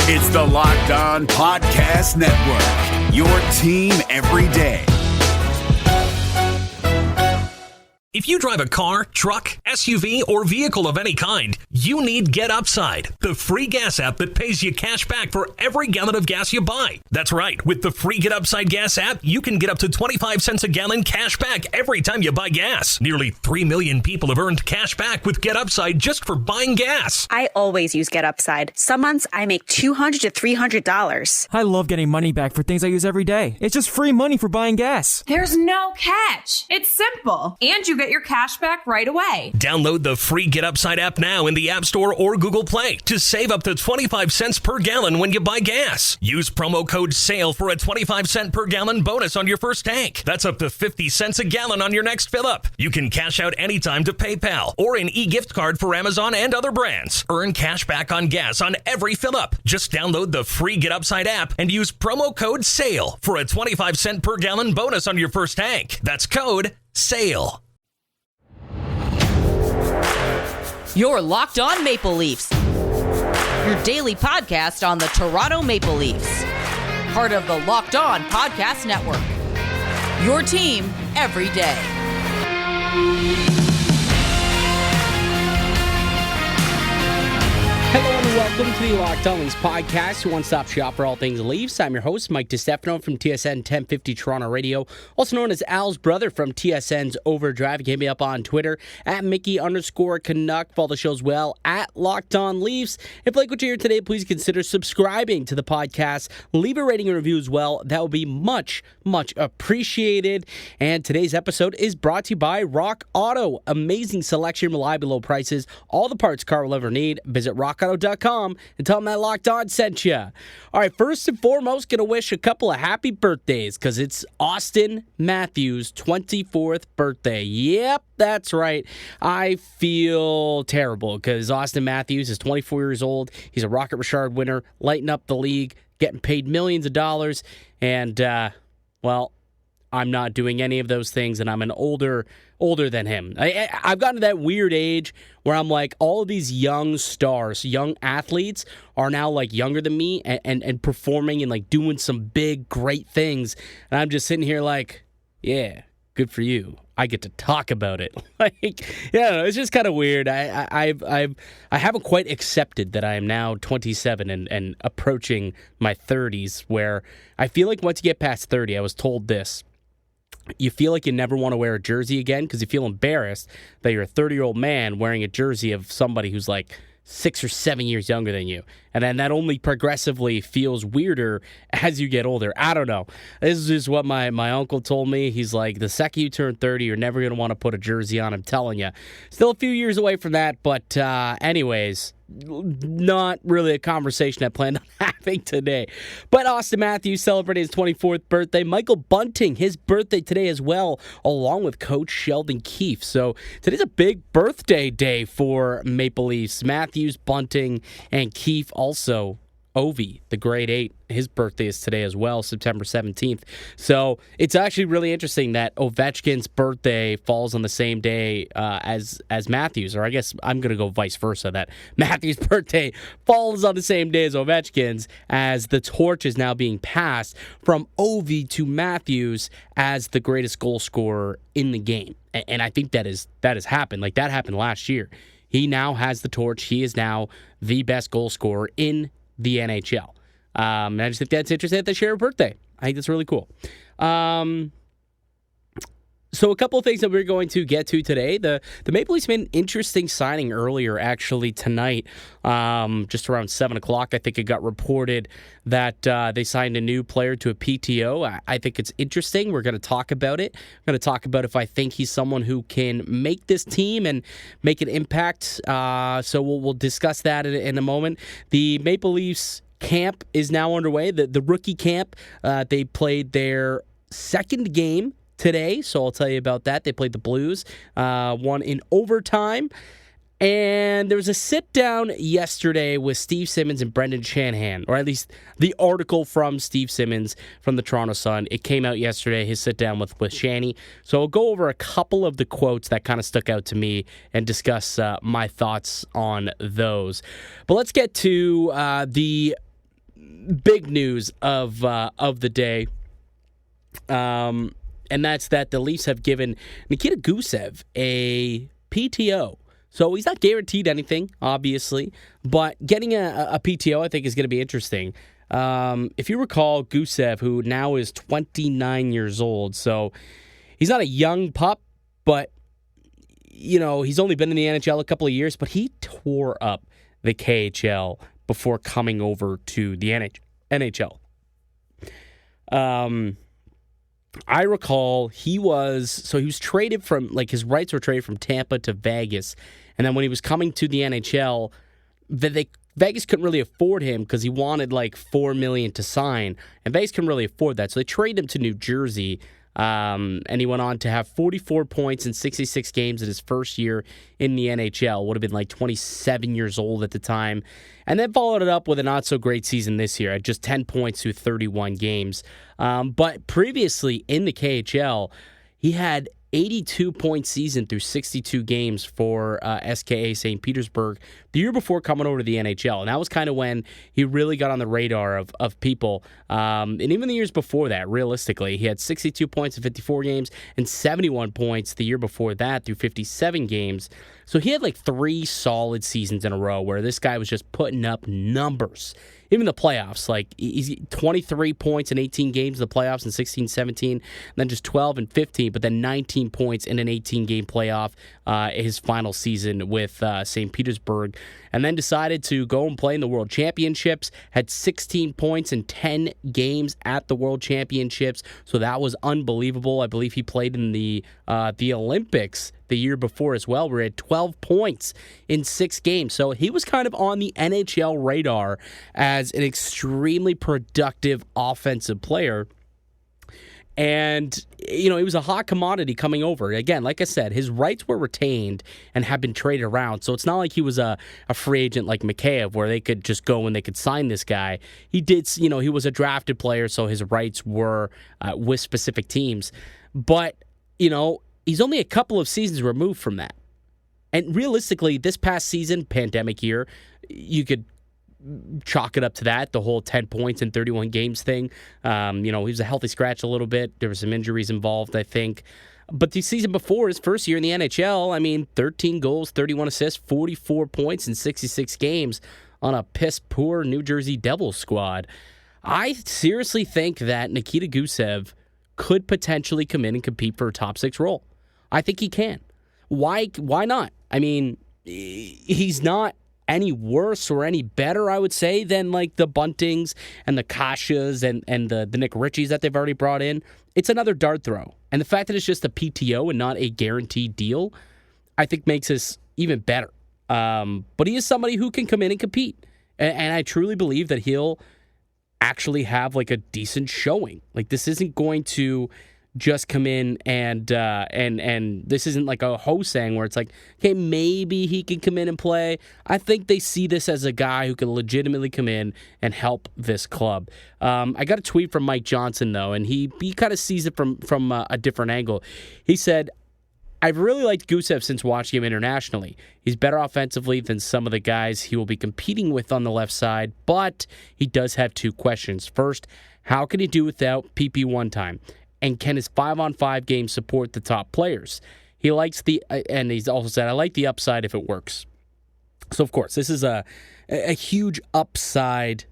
It's the Locked On Podcast Network, your team every day. If you drive a car, truck, SUV, or vehicle of any kind, you need Get Upside, the free gas app that pays you cash back for every gallon of gas you buy. That's right. With the free Get Upside gas app, you can get up to 25 cents a gallon cash back every time you buy gas. Nearly 3 million people have earned cash back with Get Upside just for buying gas. I always use Get Upside. Some months I make $200 to $300. I love getting money back for things I use every day. It's just free money for buying gas. There's no catch. It's simple. And you get your cash back right away. Download the free Get Upside app now in the App Store or Google Play to save up to 25 cents per gallon when you buy gas. Use promo code SALE for a 25 cent per gallon bonus on your first tank. That's up to 50 cents a gallon on your next fill up. You can cash out anytime to PayPal or an e-gift card for Amazon and other brands. Earn cash back on gas on every fill up. Just download the free Get Upside app and use promo code SALE for a 25 cent per gallon bonus on your first tank. That's code SALE. You're Locked On Maple Leafs, your daily podcast on the Toronto Maple Leafs. Part of the Locked On Podcast Network, your team every day. Hello and welcome to the Locked On Leafs podcast, your one-stop shop for all things Leafs. I'm your host, Mike DiStefano from TSN 1050 Toronto Radio, also known as Al's brother from TSN's Overdrive. You can hit me up on Twitter at Mickey_Canuck. Follow the show as well at Locked On Leafs. If you like what you hear today, please consider subscribing to the podcast. Leave a rating and review as well. That would be much, much appreciated. And today's episode is brought to you by Rock Auto. Amazing selection, reliable low prices, all the parts car will ever need. Visit rockauto.com and tell them that Locked On sent you. All right, first and foremost, going to wish a couple of happy birthdays because it's Austin Matthews' 24th birthday. Yep, that's right. I feel terrible because Austin Matthews is 24 years old. He's a Rocket Richard winner, lighting up the league, getting paid millions of dollars, and, well, I'm not doing any of those things, and I'm an older than him. I've gotten to that weird age where I'm like, all of these young stars, young athletes are now like younger than me and performing and like doing some big, great things. And I'm just sitting here like, yeah, good for you. I get to talk about it. It's just kind of weird. I haven't quite accepted that I am now 27 and approaching my 30s, where I feel like once you get past 30, I was told this. You feel like you never want to wear a jersey again because you feel embarrassed that you're a 30-year-old man wearing a jersey of somebody who's like 6 or 7 years younger than you. And then that only progressively feels weirder as you get older. I don't know. This is just what my uncle told me. He's like, the second you turn 30, you're never going to want to put a jersey on. I'm telling you. Still a few years away from that. But anyways, not really a conversation I planned on having today. But Austin Matthews celebrating his 24th birthday. Michael Bunting, his birthday today as well, along with Coach Sheldon Keefe. So today's a big birthday day for Maple Leafs. Matthews, Bunting, and Keefe. Also, Ovi, the grade 8, his birthday is today as well, September 17th. So it's actually really interesting that Ovechkin's birthday falls on the same day as Matthews, or I guess I'm going to go vice versa, that Matthews' birthday falls on the same day as Ovechkin's, as the torch is now being passed from Ovi to Matthews as the greatest goal scorer in the game. And I think that has happened. Like, that happened last year. He now has the torch. He is now the best goal scorer in the NHL. And I just think that's interesting that they share a birthday. I think that's really cool. So a couple of things that we're going to get to today. The Maple Leafs made an interesting signing earlier, actually, tonight. Just around 7 o'clock, I think it got reported that they signed a new player to a PTO. I think it's interesting. We're going to talk about it. I'm going to talk about if I think he's someone who can make this team and make an impact. So we'll discuss that in a moment. The Maple Leafs camp is now underway. The rookie camp, they played their second game today, so I'll tell you about that. They played the Blues, won in overtime, and there was a sit-down yesterday with Steve Simmons and Brendan Shanahan, or at least the article from Steve Simmons from the Toronto Sun. It came out yesterday, his sit-down with Shanny. So I'll go over a couple of the quotes that kind of stuck out to me and discuss my thoughts on those. But let's get to the big news of the day, and that's that the Leafs have given Nikita Gusev a PTO. So he's not guaranteed anything, obviously, but getting a PTO I think is going to be interesting. If you recall, Gusev, who now is 29 years old, so he's not a young pup, but he's only been in the NHL a couple of years, but he tore up the KHL before coming over to the NHL. I recall he was traded from, his rights were traded from Tampa to Vegas, and then when he was coming to the NHL, Vegas couldn't really afford him because he wanted $4 million to sign, and Vegas couldn't really afford that, so they traded him to New Jersey. And he went on to have 44 points in 66 games in his first year in the NHL. Would have been 27 years old at the time. And then followed it up with a not-so-great season this year at just 10 points through 31 games. But previously in the KHL, he had 82-point season through 62 games for SKA St. Petersburg the year before coming over to the NHL. And that was kind of when he really got on the radar of people. And even the years before that, realistically, he had 62 points in 54 games and 71 points the year before that through 57 games. So he had 3 solid seasons in a row where this guy was just putting up numbers. Even the playoffs, he's 23 points in 18 games in the playoffs in 16-17, and then just 12 and 15, but then 19 points in an 18-game playoff his final season with St. Petersburg, and then decided to go and play in the World Championships, had 16 points in 10 games at the World Championships, so that was unbelievable. I believe he played in the Olympics the year before as well, where he had 12 points in 6 games. So he was kind of on the NHL radar as an extremely productive offensive player. And, he was a hot commodity coming over. Again, like I said, his rights were retained and have been traded around. So it's not like he was a free agent like Mikheyev where they could just go and they could sign this guy. He did, he was a drafted player, so his rights were with specific teams. But, he's only a couple of seasons removed from that. And realistically, this past season, pandemic year, you could chalk it up to that, the whole 10 points in 31 games thing. He was a healthy scratch a little bit. There were some injuries involved, I think. But the season before, his first year in the NHL, 13 goals, 31 assists, 44 points in 66 games on a piss-poor New Jersey Devils squad. I seriously think that Nikita Gusev could potentially come in and compete for a top 6 role. I think he can. Why not? He's not any worse or any better, I would say, than the Buntings and the Kashas and the Nick Richies that they've already brought in. It's another dart throw. And the fact that it's just a PTO and not a guaranteed deal, I think makes this even better. But he is somebody who can come in and compete. And I truly believe that he'll actually have a decent showing. This isn't going to just come in and this isn't like a Hosang where it's okay, maybe he can come in and play. I think they see this as a guy who can legitimately come in and help this club. I got a tweet from Mike Johnson, though, and he kind of sees it from a different angle. He said, I've really liked Gusev since watching him internationally. He's better offensively than some of the guys he will be competing with on the left side, but he does have 2 questions. First, how can he do without PP1 time? And can his 5-on-5 game support the top players? He likes and he's also said, I like the upside if it works. So, of course, this is a huge upside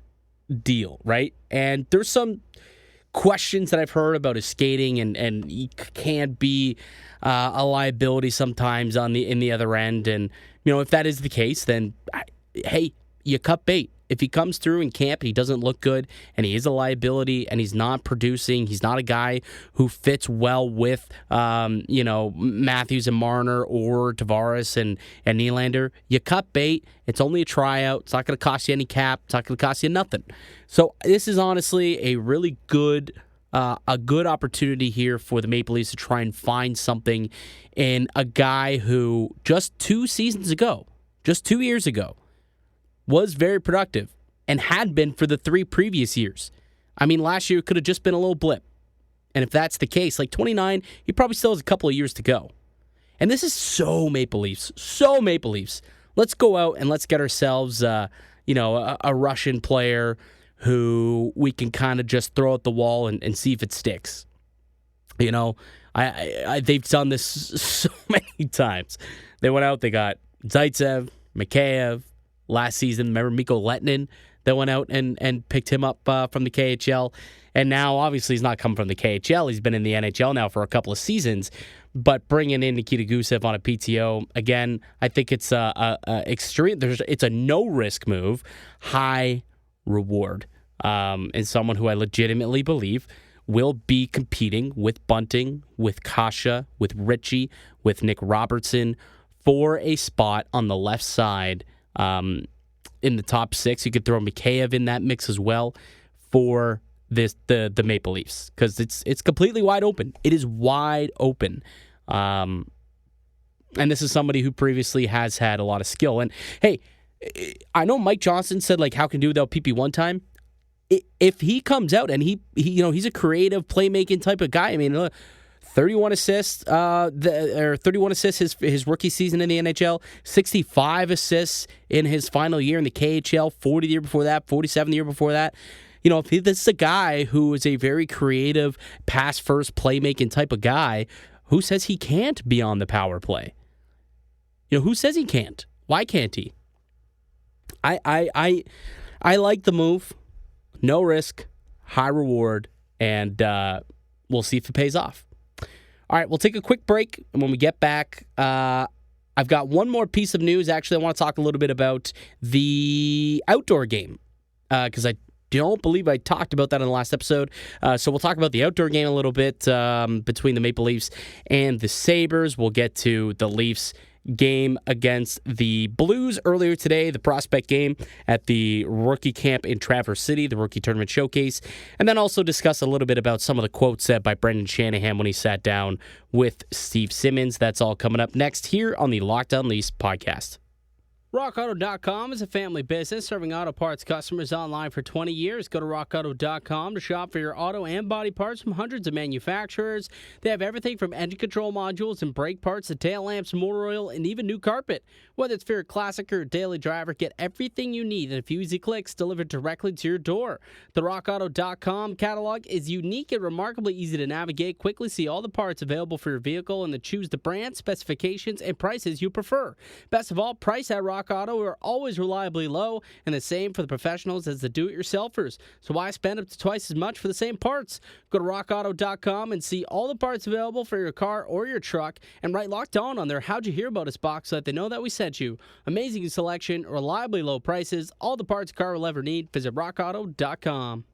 deal, right? And there's some questions that I've heard about his skating, and he can be a liability sometimes in the other end. And, if that is the case, then, hey, you cut bait. If he comes through in camp and he doesn't look good and he is a liability and he's not producing, he's not a guy who fits well with, Matthews and Marner or Tavares and Nylander, you cut bait. It's only a tryout. It's not going to cost you any cap. It's not going to cost you nothing. So this is honestly a really good opportunity here for the Maple Leafs to try and find something in a guy who just 2 seasons ago, just 2 years ago, was very productive and had been for the 3 previous years. Last year could have just been a little blip. And if that's the case, 29, he probably still has a couple of years to go. And this is so Maple Leafs. So Maple Leafs. Let's go out and let's get ourselves, a Russian player who we can kind of just throw at the wall and see if it sticks. You know, they've done this so many times. They went out, they got Zaitsev, Mikheyev. Last season, remember Mikko Lehtinen that went out and picked him up from the KHL. And now, obviously, he's not come from the KHL. He's been in the NHL now for a couple of seasons. But bringing in Nikita Gusev on a PTO, again, I think it's extreme. It's a no-risk move, high reward. And someone who I legitimately believe will be competing with Bunting, with Kasha, with Ritchie, with Nick Robertson for a spot on the left side in the top 6. You could throw Mikheyev in that mix as well for the Maple Leafs, because it's completely wide open. It is wide open. And this is somebody who previously has had a lot of skill. And hey, I know Mike Johnson said, like, how can do without PP one time? If he comes out and he he's a creative playmaking type of guy. I mean, 31 assists, 31 assists his rookie season in the NHL, 65 assists in his final year in the KHL, 40 the year before that, 47 the year before that. You know, this is a guy who is a very creative, pass-first, playmaking type of guy. Who says he can't be on the power play? You know, who says he can't? Why can't he? I like the move. No risk, high reward, and we'll see if it pays off. All right, we'll take a quick break, and when we get back, I've got one more piece of news. Actually, I want to talk a little bit about the outdoor game, because I don't believe I talked about that in the last episode. So we'll talk about the outdoor game a little bit between the Maple Leafs and the Sabres. We'll get to the Leafs game against the Blues earlier today, the prospect game at the rookie camp in Traverse City, the rookie tournament showcase, and then also discuss a little bit about some of the quotes said by Brendan Shanahan when he sat down with Steve Simmons. That's all coming up next here on the Locked On Leafs podcast. RockAuto.com is a family business serving auto parts customers online for 20 years. Go to RockAuto.com to shop for your auto and body parts from hundreds of manufacturers. They have everything from engine control modules and brake parts to tail lamps, motor oil, and even new carpet. Whether it's for your classic or daily driver, get everything you need in a few easy clicks delivered directly to your door. The RockAuto.com catalog is unique and remarkably easy to navigate. Quickly see all the parts available for your vehicle and then choose the brand, specifications, and prices you prefer. Best of all, price at Rock Auto are always reliably low, and the same for the professionals as the do-it-yourselfers. So why spend up to twice as much for the same parts? Go to rockauto.com and see all the parts available for your car or your truck, and write Locked On their How'd You Hear About Us box so that they know that we sent you. Amazing selection, reliably low prices, all the parts a car will ever need. Visit rockauto.com.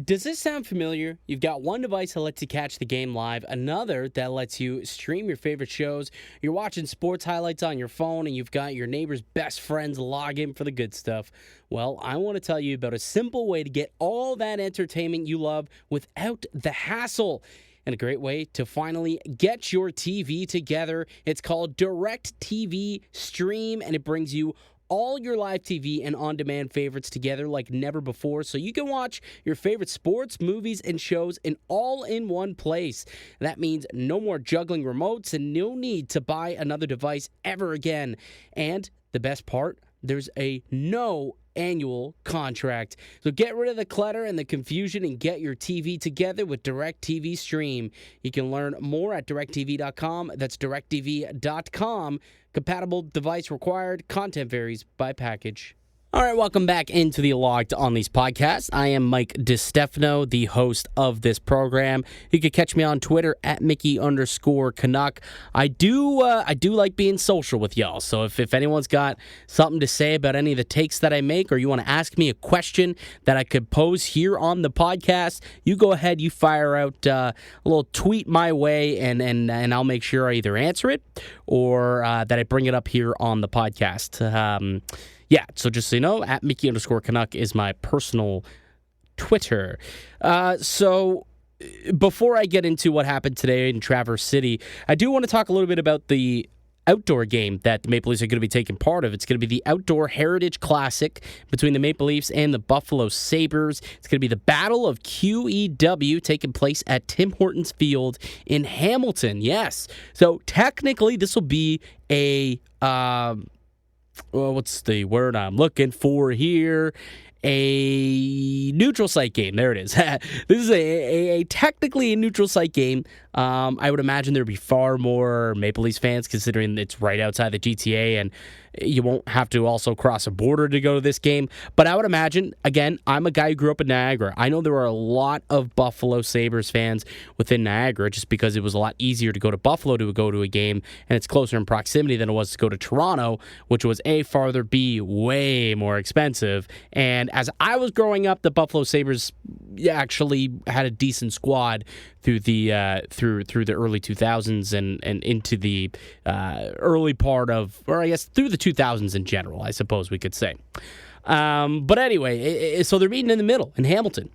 Does this sound familiar? You've got one device that lets you catch the game live, another that lets you stream your favorite shows. You're watching sports highlights on your phone, and you've got your neighbor's best friends log in for the good stuff. Well, I want to tell you about a simple way to get all that entertainment you love without the hassle. And a great way to finally get your TV together. It's called DirecTV Stream, and it brings you all your live TV and on-demand favorites together like never before, so you can watch your favorite sports, movies, and shows all in one place. That means no more juggling remotes and no need to buy another device ever again. And the best part, there's a no annual contract. So get rid of the clutter and the confusion and get your TV together with DirecTV Stream. You can learn more at directtv.com. That's directtv.com. Compatible device required. Content varies by package. All right, welcome back into the Locked On Leafs podcast. I am Mike DiStefano, the host of this program. You can catch me on Twitter at Mickey_Canuck. I do like being social with y'all. So if anyone's got something to say about any of the takes that I make, or you want to ask me a question that I could pose here on the podcast, you go ahead, you fire out a little tweet my way, and I'll make sure I either answer it or that I bring it up here on the podcast. Yeah, so just so you know, at Mickey_Canuck is my personal Twitter. So before I get into what happened today in Traverse City, I do want to talk a little bit about the outdoor game that the Maple Leafs are going to be taking part of. It's going to be the Outdoor Heritage Classic between the Maple Leafs and the Buffalo Sabres. It's going to be the Battle of QEW taking place at Tim Hortons Field in Hamilton. Yes. So technically, this will be a... what's the word I'm looking for here? a neutral site game. There it is. This is a technically a neutral site game. I would imagine there would be far more Maple Leafs fans considering it's right outside the GTA and you won't have to also cross a border to go to this game. But I would imagine, again, I'm a guy who grew up in Niagara. I know there are a lot of Buffalo Sabres fans within Niagara just because it was a lot easier to go to Buffalo to go to a game, and it's closer in proximity than it was to go to Toronto, which was A, farther, B, way more expensive. And as I was growing up, the Buffalo Sabres actually had a decent squad through the through the early 2000s and into the early part of, or I guess through the 2000s in general, I suppose we could say. But anyway, so they're meeting in the middle in Hamilton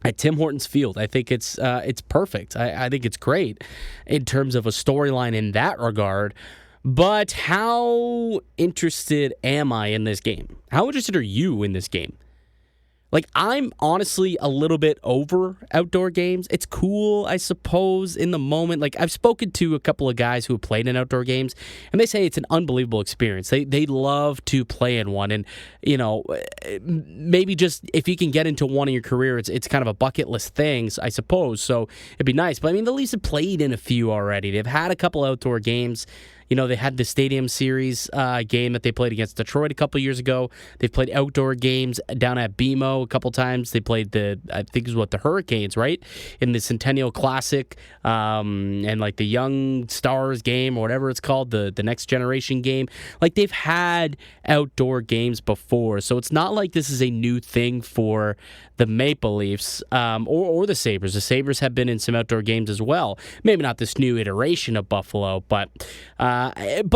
at Tim Hortons Field. I think it's perfect. I think it's great in terms of a storyline in that regard. But how interested am I in this game? How interested are you in this game? Like, I'm honestly a little bit over outdoor games. It's cool, I suppose, in the moment. Like, I've spoken to a couple of guys who have played in outdoor games, and they say it's an unbelievable experience. They love to play in one, and, you know, maybe just if you can get into one in your career, it's kind of a bucket list thing, I suppose, so it'd be nice. But, I mean, the Leafs have played in a few already. They've had a couple outdoor games. You know, they had the Stadium Series game that they played against Detroit a couple years ago. They've played outdoor games down at BMO a couple times. They played the Hurricanes, right? In the Centennial Classic and like the Young Stars game or whatever it's called, the Next Generation game. Like, they've had outdoor games before. So it's not like this is a new thing for the Maple Leafs or the Sabres. The Sabres have been in some outdoor games as well. Maybe not this new iteration of Buffalo, but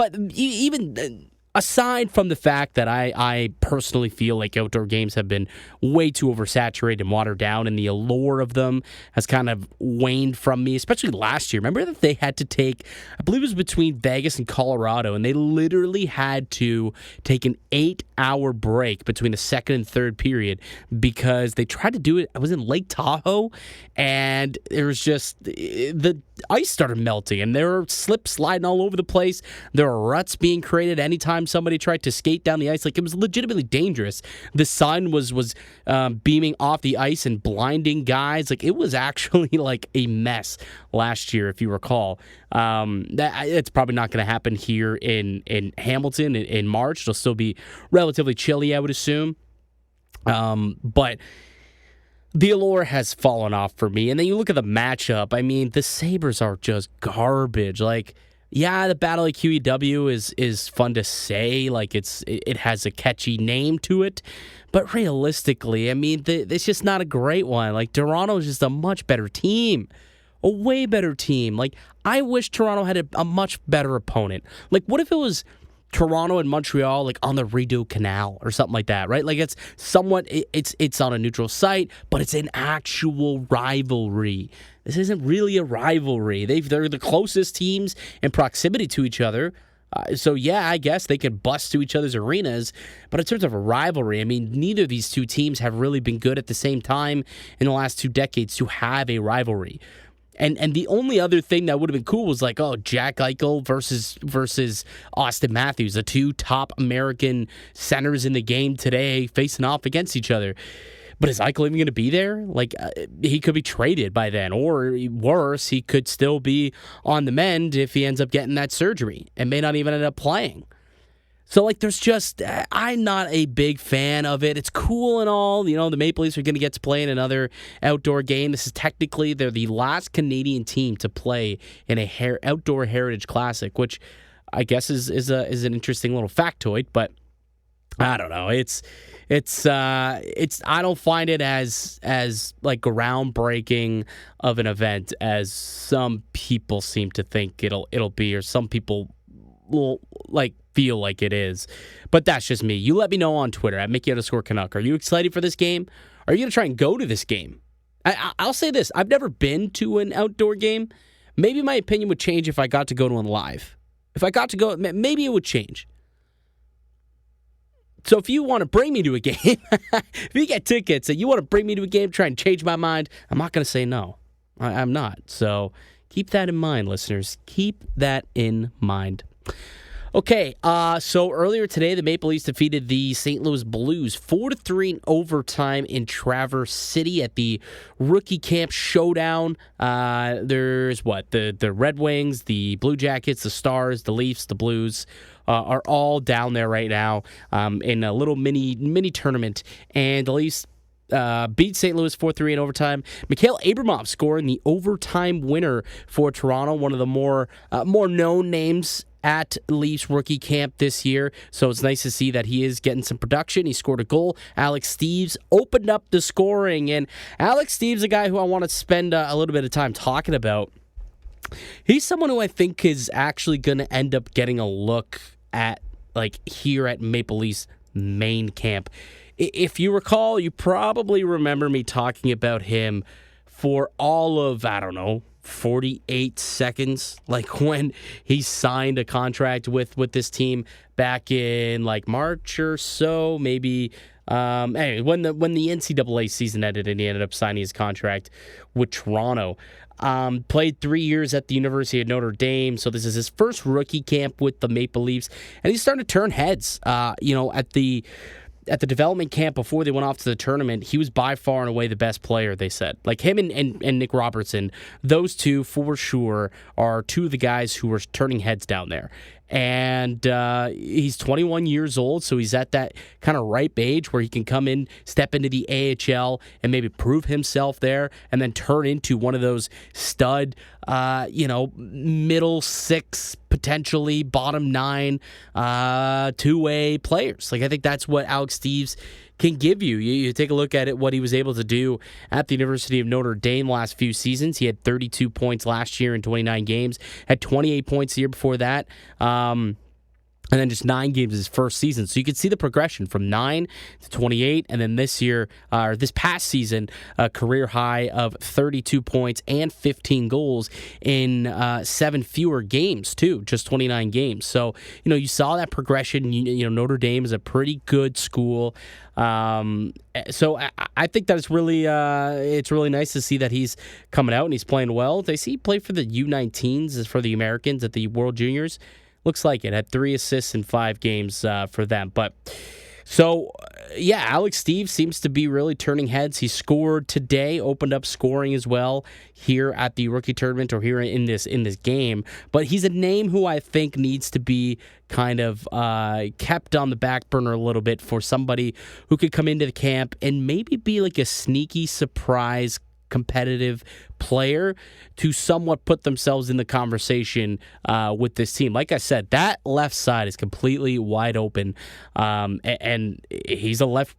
even aside from the fact that I personally feel like outdoor games have been way too oversaturated and watered down, and the allure of them has kind of waned from me, especially last year. Remember that they had to take, I believe it was between Vegas and Colorado, and they literally had to take an 8-hour break between the second and third period because they tried to do it. I was in Lake Tahoe, and there was just the ice started melting, and there were slips sliding all over the place. There were ruts being created anytime somebody tried to skate down the ice. Like, it was legitimately dangerous. The sun was beaming off the ice and blinding guys. Like, it was actually like a mess last year, if you recall. It's probably not going to happen here in Hamilton in March. It'll still be relatively chilly, I would assume. But the allure has fallen off for me. And then you look at the matchup. I mean, the Sabres are just garbage. Like, yeah, the Battle of QEW is fun to say. Like, it has a catchy name to it. But realistically, I mean, it's just not a great one. Like, Toronto is just a much better team. A way better team. Like, I wish Toronto had a much better opponent. Like, what if it was Toronto and Montreal, like, on the Rideau Canal or something like that, right? Like, it's somewhat, it's on a neutral site, but it's an actual rivalry. This isn't really a rivalry. They're the closest teams in proximity to each other. So, yeah, I guess they could bust to each other's arenas. But in terms of a rivalry, I mean, neither of these two teams have really been good at the same time in the last 2 decades to have a rivalry. And the only other thing that would have been cool was like, oh, Jack Eichel versus Austin Matthews, the 2 top American centers in the game today facing off against each other. But is Eichel even going to be there? Like, he could be traded by then, or worse, he could still be on the mend if he ends up getting that surgery and may not even end up playing. So, like, there's just, I'm not a big fan of it. It's cool and all. You know, the Maple Leafs are going to get to play in another outdoor game. This is technically, they're the last Canadian team to play in a outdoor Heritage Classic, which I guess is an interesting little factoid, but I don't know. It's I don't find it as like groundbreaking of an event as some people seem to think it'll be, or some people will like feel like it is. But that's just me. You let me know on Twitter at Mickey_Canuck. Are you excited for this game? Are you going to try and go to this game? I'll say this. I've never been to an outdoor game. Maybe my opinion would change if I got to go to one live. If I got to go, maybe it would change. So if you want to bring me to a game, if you get tickets and you want to bring me to a game, try and change my mind, I'm not going to say no. I'm not. So keep that in mind, listeners. Keep that in mind. Okay, so earlier today, the Maple Leafs defeated the St. Louis Blues 4-3 in overtime in Traverse City at the Rookie Camp Showdown. There's the Red Wings, the Blue Jackets, the Stars, the Leafs, the Blues are all down there right now in a little mini tournament, and the Leafs beat St. Louis 4-3 in overtime. Mikhail Abramov scoring the overtime winner for Toronto, one of the more known names at Leafs rookie camp this year. So it's nice to see that he is getting some production. He scored a goal. Alex Steeves opened up the scoring, and Alex Steeves, a guy who I want to spend a little bit of time talking about. He's someone who I think is actually going to end up getting a look at here at Maple Leafs main camp. If you recall, you probably remember me talking about him for all of, 48 seconds, when he signed a contract with this team back in March or so, maybe. Anyway, when the NCAA season ended and he ended up signing his contract with Toronto. Played 3 years at the University of Notre Dame, so this is his first rookie camp with the Maple Leafs, and he's starting to turn heads. At the development camp before they went off to the tournament, he was by far and away the best player, they said. Him and Nick Robertson, those two for sure are two of the guys who are turning heads down there. And he's 21 years old, so he's at that kind of ripe age where he can come in, step into the AHL, and maybe prove himself there, and then turn into one of those stud, middle six, potentially bottom nine, two-way players. I think that's what Alex Steeves can give you. You take a look at it, what he was able to do at the University of Notre Dame last few seasons. He had 32 points last year in 29 games, had 28 points the year before that. And then just 9 games his first season. So you can see the progression from 9 to 28. And then this year, or this past season, a career high of 32 points and 15 goals in 7 fewer games, too. Just 29 games. So, you saw that progression. Notre Dame is a pretty good school. So I think that it's really nice to see that he's coming out and he's playing well. They see he played for the U19s for the Americans at the World Juniors. Looks like it. Had 3 assists in 5 games for them. But so, Alex Steeves seems to be really turning heads. He scored today, opened up scoring as well here at the rookie tournament or here in this game. But he's a name who I think needs to be kind of kept on the back burner a little bit for somebody who could come into the camp and maybe be a sneaky surprise competitive player to somewhat put themselves in the conversation with this team. Like I said, that left side is completely wide open, and he's a left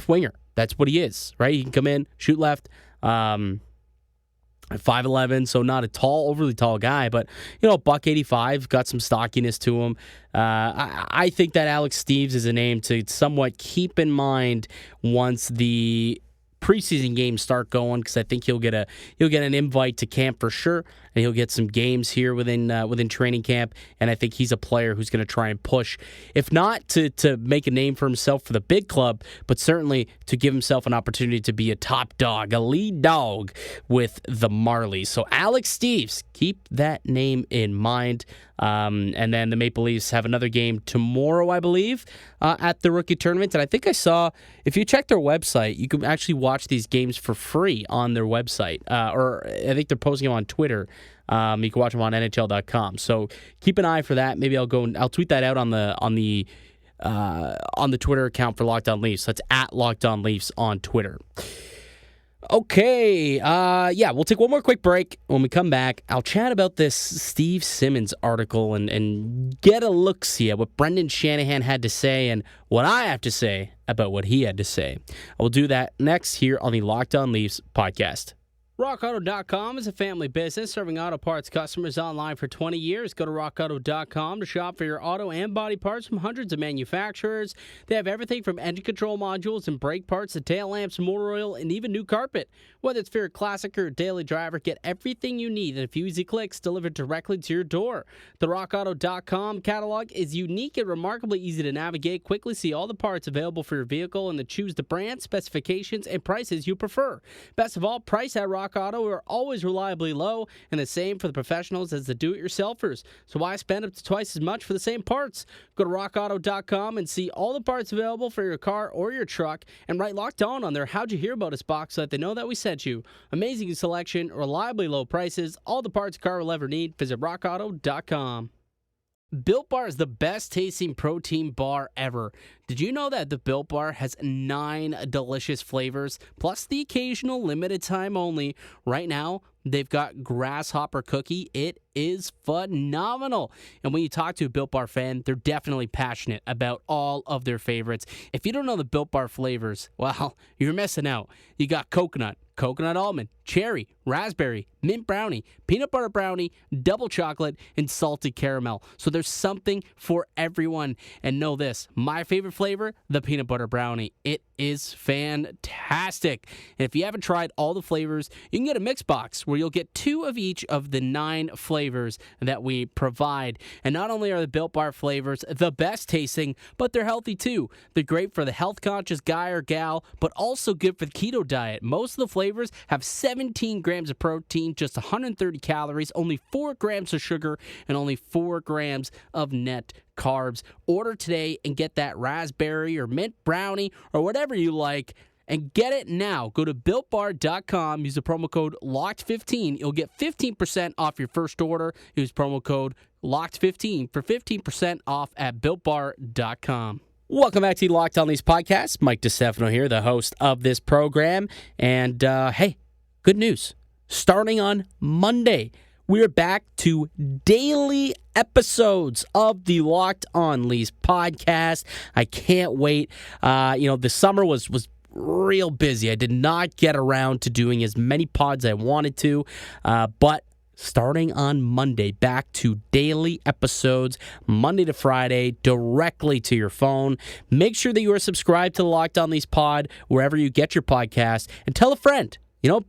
winger. That's what he is, right? He can come in, shoot left. 5'11", so not a overly tall guy, but $185, got some stockiness to him. I think that Alex Steeves is a name to somewhat keep in mind once the preseason games start going, because I think he'll get an invite to camp for sure, and he'll get some games here within training camp. And I think he's a player who's going to try and push, if not to make a name for himself for the big club, but certainly to give himself an opportunity to be a top dog, a lead dog with the Marlies. So Alex Steeves, keep that name in mind. And then the Maple Leafs have another game tomorrow, I believe, at the rookie tournament. And I think I saw, if you check their website, you can actually watch these games for free on their website. Or I think they're posting them on Twitter. You can watch them on NHL.com. So keep an eye for that. Maybe I'll go and I'll tweet that out on the Twitter account for Locked On Leafs. That's at Locked On Leafs on Twitter. Okay, we'll take one more quick break. When we come back, I'll chat about this Steve Simmons article and get a look-see at what Brendan Shanahan had to say and what I have to say about what he had to say. I will do that next here on the Locked On Leafs podcast. RockAuto.com is a family business serving auto parts customers online for 20 years. Go to RockAuto.com to shop for your auto and body parts from hundreds of manufacturers. They have everything from engine control modules and brake parts to tail lamps, motor oil, and even new carpet. Whether it's for your classic or daily driver, get everything you need in a few easy clicks delivered directly to your door. The RockAuto.com catalog is unique and remarkably easy to navigate. Quickly see all the parts available for your vehicle and to choose the brand, specifications, and prices you prefer. Best of all, price at RockAuto Rock Auto are always reliably low, and the same for the professionals as the do-it-yourselfers. So why spend up to twice as much for the same parts? Go to rockauto.com and see all the parts available for your car or your truck, and write Locked On their How'd You Hear About Us box so that they know that we sent you. Amazing selection, reliably low prices, all the parts a car will ever need. Visit rockauto.com. Built Bar is the best tasting protein bar ever. Did you know that the Built Bar has 9 delicious flavors, plus the occasional limited time only? Right now, they've got Grasshopper Cookie. It is phenomenal. And when you talk to a Built Bar fan, they're definitely passionate about all of their favorites. If you don't know the Built Bar flavors, well, you're missing out. You got coconut almond, cherry, raspberry, mint brownie, peanut butter brownie, double chocolate, and salted caramel. So there's something for everyone. And know this, my favorite flavor, the peanut butter brownie. It is fantastic. And if you haven't tried all the flavors, you can get a mix box where you'll get 2 of each of the 9 flavors that we provide. And not only are the Built Bar flavors the best tasting, but they're healthy too. They're great for the health conscious guy or gal, but also good for the keto diet. Most of the flavors have 17 grams of protein, just 130 calories, only 4 grams of sugar, and only 4 grams of net carbs. Order today and get that raspberry or mint brownie or whatever you like, and get it now. Go to BuiltBar.com, use the promo code LOCKED15. You'll get 15% off your first order. Use promo code LOCKED15 for 15% off at BuiltBar.com. Welcome back to the Locked On Leafs podcast. Mike DeStefano here, the host of this program. And hey, good news. Starting on Monday, we're back to daily episodes of the Locked On Leafs podcast. I can't wait. The summer was real busy. I did not get around to doing as many pods as I wanted to, but starting on Monday, back to daily episodes, Monday to Friday, directly to your phone. Make sure that you are subscribed to the Locked On Leafs pod, wherever you get your podcast, and tell a friend.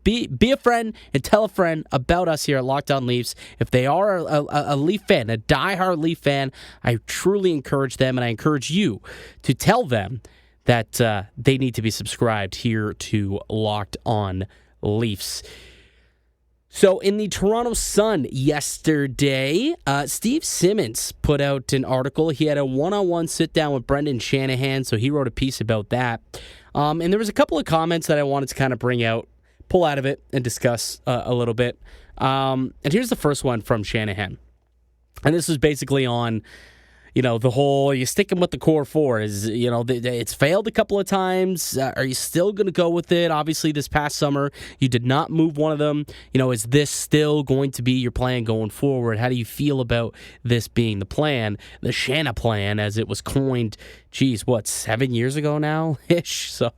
Be a friend and tell a friend about us here at Locked On Leafs. If they are a Leaf fan, a diehard Leaf fan, I truly encourage them, and I encourage you to tell them that they need to be subscribed here to Locked On Leafs. So in the Toronto Sun yesterday, Steve Simmons put out an article. He had a one-on-one sit-down with Brendan Shanahan, so he wrote a piece about that. And there was a couple of comments that I wanted to kind of pull out of it and discuss a little bit. And here's the first one from Shanahan. And this is basically on, the whole, you sticking with the core four. It's failed a couple of times. Are you still going to go with it? Obviously, this past summer, you did not move one of them. Is this still going to be your plan going forward? How do you feel about this being the plan, the Shana plan, as it was coined, 7 years ago now-ish? So,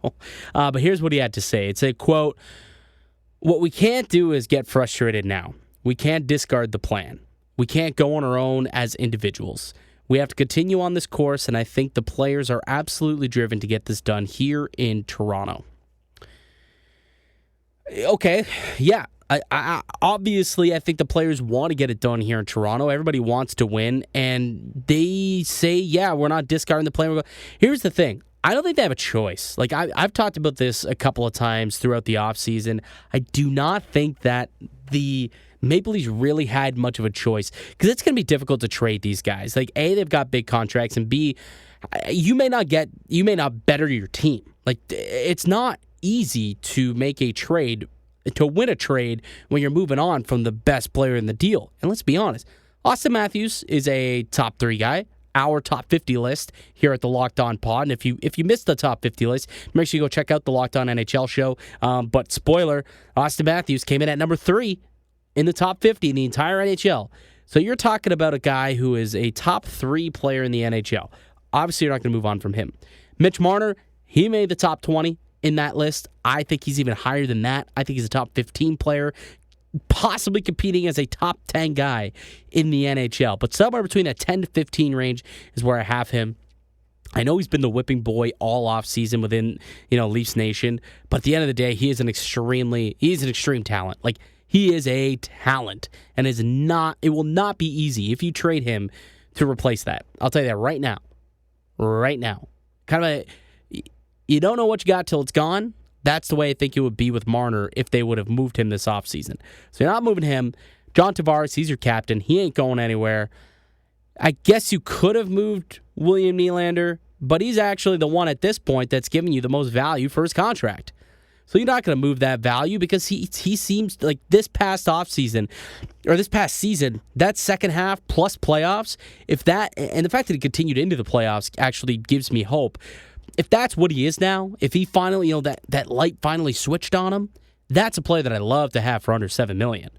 but here's what he had to say. It's a quote, "What we can't do is get frustrated now. We can't discard the plan. We can't go on our own as individuals. We have to continue on this course, and I think the players are absolutely driven to get this done here in Toronto." Okay, yeah. I obviously, I think the players want to get it done here in Toronto. Everybody wants to win, and they say, yeah, we're not discarding the plan. Here's the thing. I don't think they have a choice. I've talked about this a couple of times throughout the offseason. I do not think that the Maple Leafs really had much of a choice, because it's going to be difficult to trade these guys. A, they've got big contracts, and B, you may not better your team. It's not easy to make a trade, to win a trade when you're moving on from the best player in the deal. And let's be honest, Austin Matthews is a top 3 guy. Our top 50 list here at the Locked On Pod. And if you missed the top 50 list, make sure you go check out the Locked On NHL show. But spoiler, Austin Matthews came in at number 3 in the top 50 in the entire NHL. So you're talking about a guy who is a top 3 player in the NHL. Obviously, you're not going to move on from him. Mitch Marner, he made the top 20 in that list. I think he's even higher than that. I think he's a top 15 player, possibly competing as a top 10 guy in the NHL. But somewhere between that 10 to 15 range is where I have him. I know he's been the whipping boy all offseason within, Leafs Nation. But at the end of the day, he is an extreme talent. He is a talent, and it will not be easy if you trade him to replace that. I'll tell you that right now. Right now. You don't know what you got till it's gone, That's the way I think it would be with Marner if they would have moved him this offseason. So you're not moving him. John Tavares, he's your captain. He ain't going anywhere. I guess you could have moved William Nylander, but he's actually the one at this point that's giving you the most value for his contract. So you're not going to move that value because he seems like this past season, that second half plus playoffs, if that, and the fact that he continued into the playoffs actually gives me hope. If that's what he is now, if he finally, that light finally switched on him, that's a player that I love to have for under $7 million.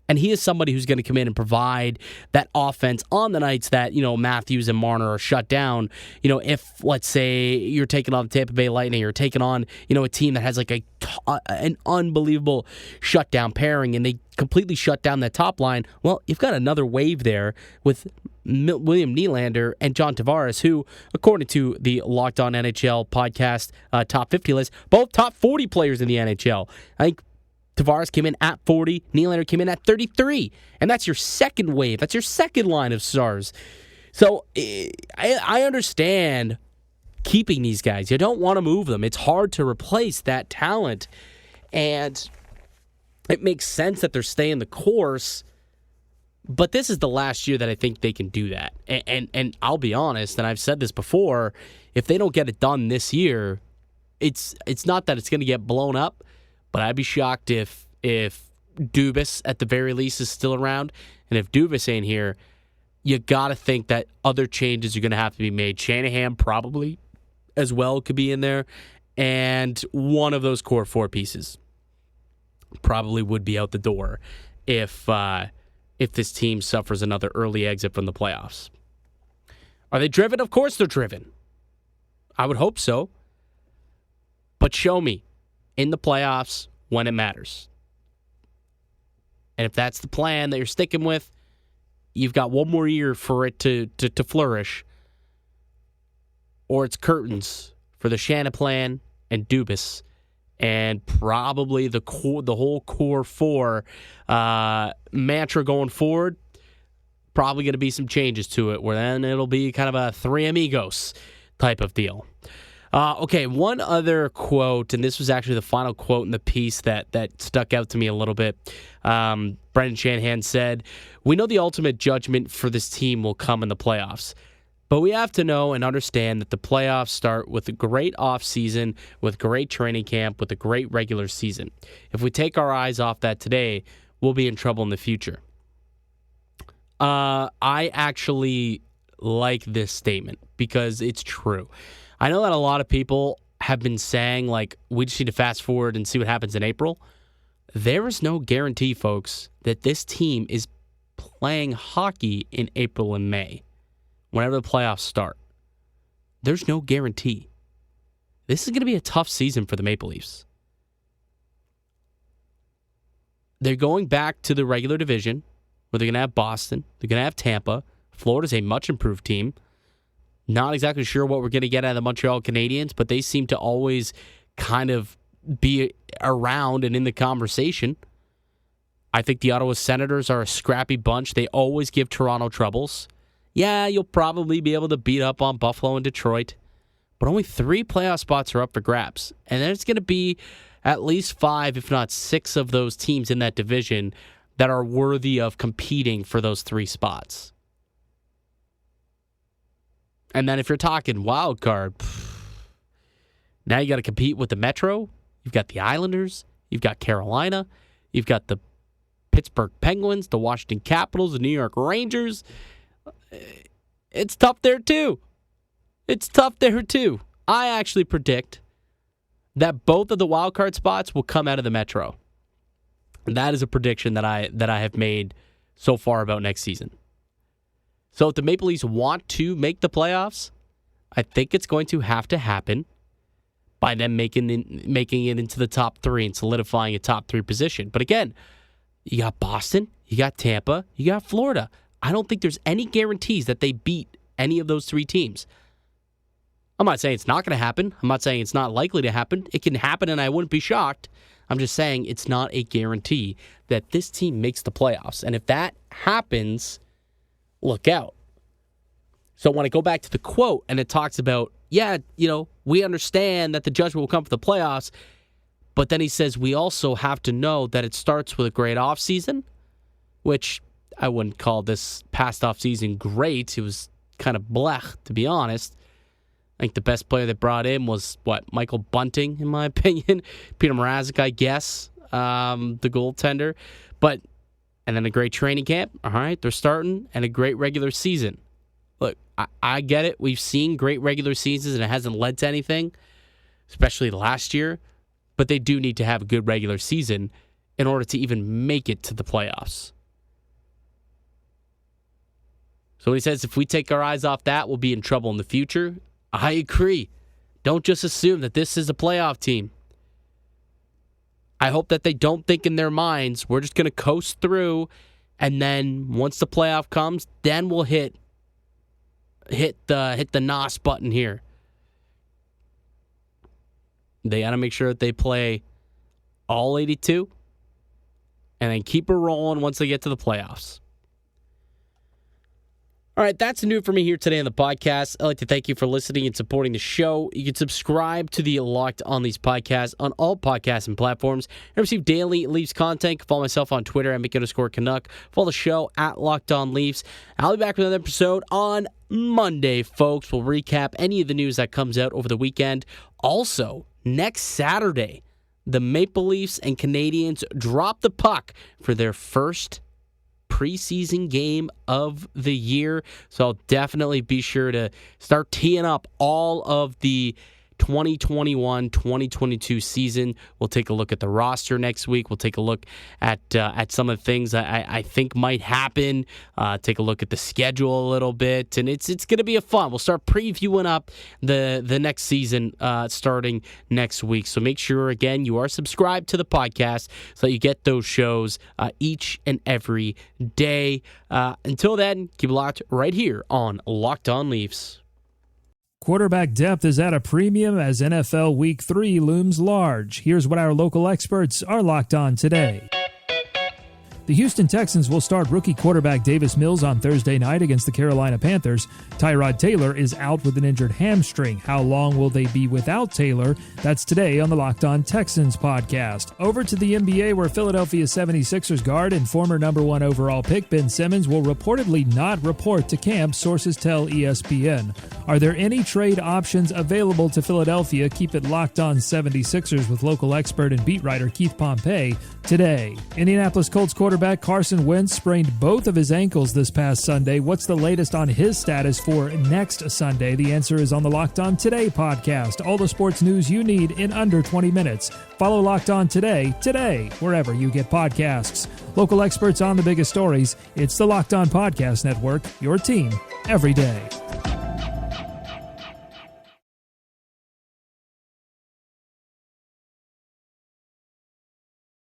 And he is somebody who's going to come in and provide that offense on the nights that, Matthews and Marner are shut down. If, let's say, you're taking on the Tampa Bay Lightning, you're taking on, a team that has like an unbelievable shutdown pairing and they completely shut down that top line, well, you've got another wave there with William Nylander and John Tavares, who, according to the Locked On NHL podcast top 50 list, both top 40 players in the NHL. I think Tavares came in at 40. Nylander came in at 33. And that's your second wave. That's your second line of stars. So I understand keeping these guys. You don't want to move them. It's hard to replace that talent. And it makes sense that they're staying the course. But this is the last year that I think they can do that. And I'll be honest, and I've said this before, if they don't get it done this year, it's not that it's going to get blown up. But I'd be shocked if Dubas, at the very least, is still around. And if Dubas ain't here, you got to think that other changes are going to have to be made. Shanahan probably as well could be in there. And one of those core four pieces probably would be out the door if this team suffers another early exit from the playoffs. Are they driven? Of course they're driven. I would hope so. But show me in the playoffs when it matters. And if that's the plan that you're sticking with, you've got one more year for it to flourish. Or it's curtains for the Shanna plan and Dubas. And probably the whole core four mantra going forward, probably going to be some changes to it, where then it'll be kind of a Three Amigos type of deal. Okay, one other quote, and this was actually the final quote in the piece that stuck out to me a little bit. Brendan Shanahan said, "We know the ultimate judgment for this team will come in the playoffs. But we have to know and understand that the playoffs start with a great offseason, with great training camp, with a great regular season. If we take our eyes off that today, we'll be in trouble in the future." I actually like this statement because it's true. I know that a lot of people have been saying, we just need to fast forward and see what happens in April. There is no guarantee, folks, that this team is playing hockey in April and May, whenever the playoffs start. There's no guarantee. This is going to be a tough season for the Maple Leafs. They're going back to the regular division, where they're going to have Boston, they're going to have Tampa. Florida's a much improved team. Not exactly sure what we're going to get out of the Montreal Canadiens, but they seem to always kind of be around and in the conversation. I think the Ottawa Senators are a scrappy bunch. They always give Toronto troubles. Yeah, you'll probably be able to beat up on Buffalo and Detroit, but only 3 playoff spots are up for grabs. And there's going to be at least 5, if not 6 of those teams in that division that are worthy of competing for those 3 spots. And then if you're talking wild card, now you got to compete with the Metro. You've got the Islanders. You've got Carolina. You've got the Pittsburgh Penguins, the Washington Capitals, the New York Rangers. It's tough there too. I actually predict that both of the wild card spots will come out of the Metro. And that is a prediction that I have made so far about next season. So if the Maple Leafs want to make the playoffs, I think it's going to have to happen by them making it into the top 3 and solidifying a top 3 position. But again, you got Boston, you got Tampa, you got Florida. I don't think there's any guarantees that they beat any of those 3 teams. I'm not saying it's not going to happen. I'm not saying it's not likely to happen. It can happen and I wouldn't be shocked. I'm just saying it's not a guarantee that this team makes the playoffs. And if that happens, look out. So when I go back to the quote and it talks about, we understand that the judgment will come for the playoffs. But then he says we also have to know that it starts with a great offseason, which I wouldn't call this past offseason great. It was kind of blech, to be honest. I think the best player they brought in was, Michael Bunting, in my opinion. Peter Mrazek, I guess, the goaltender. And then a great training camp. All right, they're starting, and a great regular season. Look, I get it. We've seen great regular seasons, and it hasn't led to anything, especially last year. But they do need to have a good regular season in order to even make it to the playoffs. So he says if we take our eyes off that, we'll be in trouble in the future. I agree. Don't just assume that this is a playoff team. I hope that they don't think in their minds, we're just going to coast through, and then once the playoff comes, then we'll hit the NOS button here. They got to make sure that they play all 82 and then keep it rolling once they get to the playoffs. All right, that's new for me here today on the podcast. I'd like to thank you for listening and supporting the show. You can subscribe to the Locked On Leafs podcast on all podcasting platforms and receive daily Leafs content. You can follow myself on Twitter at @Mick_Canuck. Follow the show at Locked On Leafs. I'll be back with another episode on Monday, folks. We'll recap any of the news that comes out over the weekend. Also, next Saturday, the Maple Leafs and Canadiens drop the puck for their first preseason game of the year. So I'll definitely be sure to start teeing up all of the 2021-2022 season. We'll take a look at the roster next week. We'll take a look at some of the things I think might happen. Take a look at the schedule a little bit, and it's going to be a fun. We'll start previewing up the next season starting next week. So make sure again you are subscribed to the podcast so that you get those shows each and every day. Until then, keep it locked right here on Locked On Leafs. Quarterback depth is at a premium as NFL Week 3 looms large. Here's what our local experts are locked on today. The Houston Texans will start rookie quarterback Davis Mills on Thursday night against the Carolina Panthers. Tyrod Taylor is out with an injured hamstring. How long will they be without Taylor? That's today on the Locked On Texans podcast. Over to the NBA, where Philadelphia 76ers guard and former number 1 overall pick Ben Simmons will reportedly not report to camp, sources tell ESPN. Are there any trade options available to Philadelphia? Keep it Locked On 76ers with local expert and beat writer Keith Pompey today. Indianapolis Colts quarterback Carson Wentz sprained both of his ankles this past Sunday. What's the latest on his status for next Sunday? The answer is on the Locked On Today podcast. All the sports news you need in under 20 minutes. Follow Locked On Today, wherever you get podcasts. Local experts on the biggest stories. It's the Locked On Podcast Network, your team every day.